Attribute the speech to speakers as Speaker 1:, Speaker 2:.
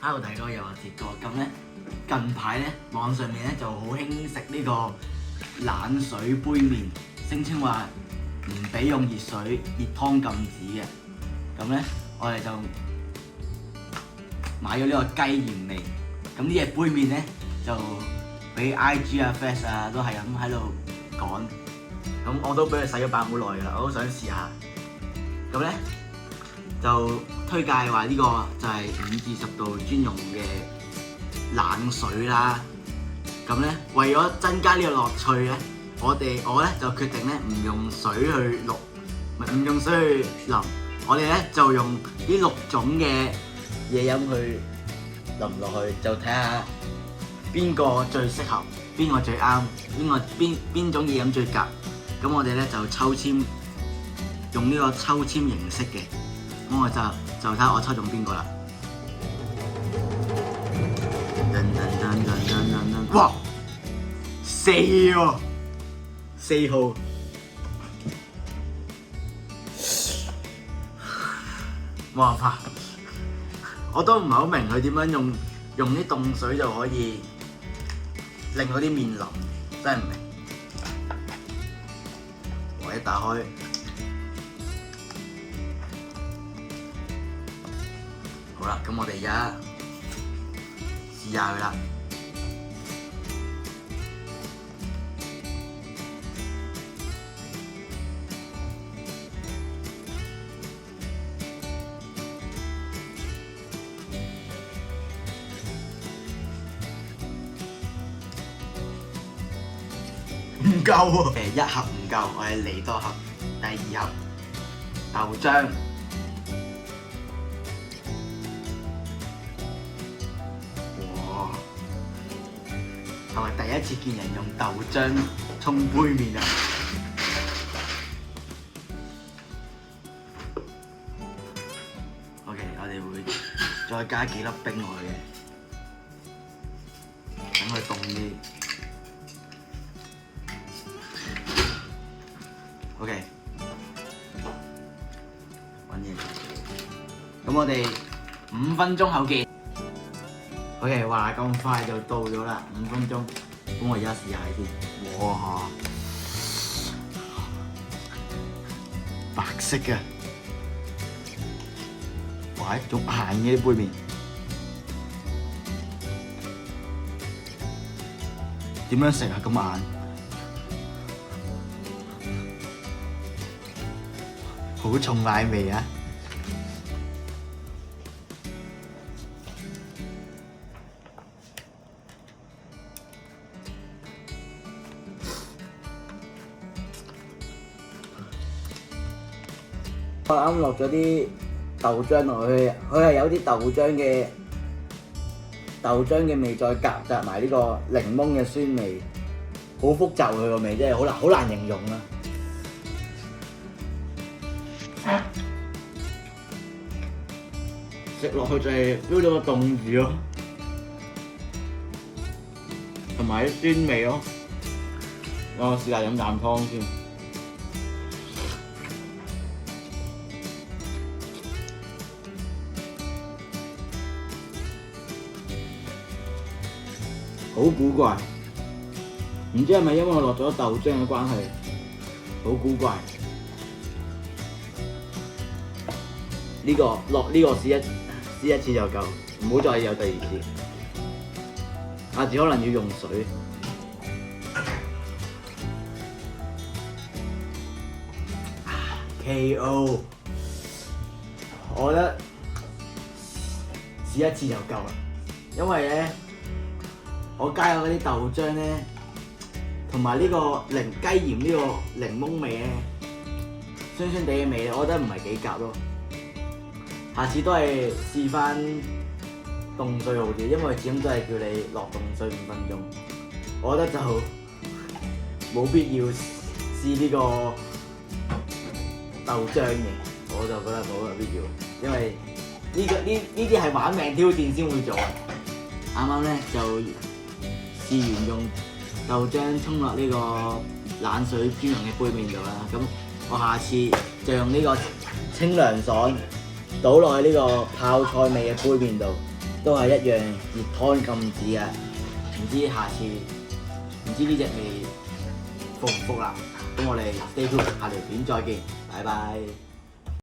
Speaker 1: Hello，大家又係哲哥。咁咧近排咧網上面咧就好興食呢個冷水杯麵，聲稱話唔俾用熱水，熱湯禁止嘅。咁咧我哋就買咗呢個雞鹽味。咁呢隻杯麵咧就俾 IG 啊、Face 啊都係咁喺度講。咁我都俾佢洗咗版好耐㗎啦，我都想試下。咁咧就推介話呢個就係5至10度專用嘅冷水啦。咁咧為咗增加呢個樂趣咧，我咧就決定咧唔用水去淥，唔用水去淋。我哋咧就用呢6種嘅嘢飲去淋落去，就睇下邊個最適合，邊個最啱，邊種嘢飲最夾。咁我哋咧就抽籤，用呢個抽籤形式嘅。咁我就睇下我抽中邊個啦！哇，4喎，4號。哇怕！我都唔係好明佢點樣用啲凍水就可以令嗰啲麵腍，真係唔明。我一打開。好啦，咁我哋而家試下佢啦。唔夠喎！1盒唔夠，我哋嚟多盒。第2盒豆漿。係咪第一次見人用豆漿沖杯麵啊？OK， 我哋會再加幾粒冰落去嘅，等佢凍啲。OK， 揾嘢。咁我哋5分鐘後見。OK， 話咁快就到咗啦，5分鐘。咁我而家試下先。哇！白色嘅，哇！仲硬嘅啲杯麵，點樣食啊？咁硬，好重奶味啊！我啱落咗啲豆漿落去，佢係有啲豆漿嘅味，再夾雜埋呢個檸檬嘅酸味，好複雜佢個味，真係好難形容啊！食落去就係 feel 到個凍字咯，同埋啲酸味咯。我試下飲啖湯先。好古怪，唔知係咪因為我落咗豆漿嘅關係，好古怪。落呢個試一次就夠，唔好再有第2次。下次可能要用水。KO， 我覺得試一次就夠啦，因為咧。我加咗嗰啲豆漿咧，同埋呢個雞鹽呢個檸檬味咧，酸酸地嘅味咧，我覺得唔係幾夾咯。下次都係試翻凍水好啲，因為始終都係叫你落凍水5分鐘。我覺得就冇必要試呢個豆漿嘅，我就覺得冇必要，因為呢啲係玩命挑戰先會做。啱啱咧就試完用豆漿沖落呢個冷水專用嘅杯麵度啦，咁我下次就用呢個清涼爽倒落去呢個泡菜味嘅杯麵度，都係一樣熱湯禁止啊！唔知下次唔知呢隻味服唔服啦？咁我哋 stay tuned，下條片再見，拜拜。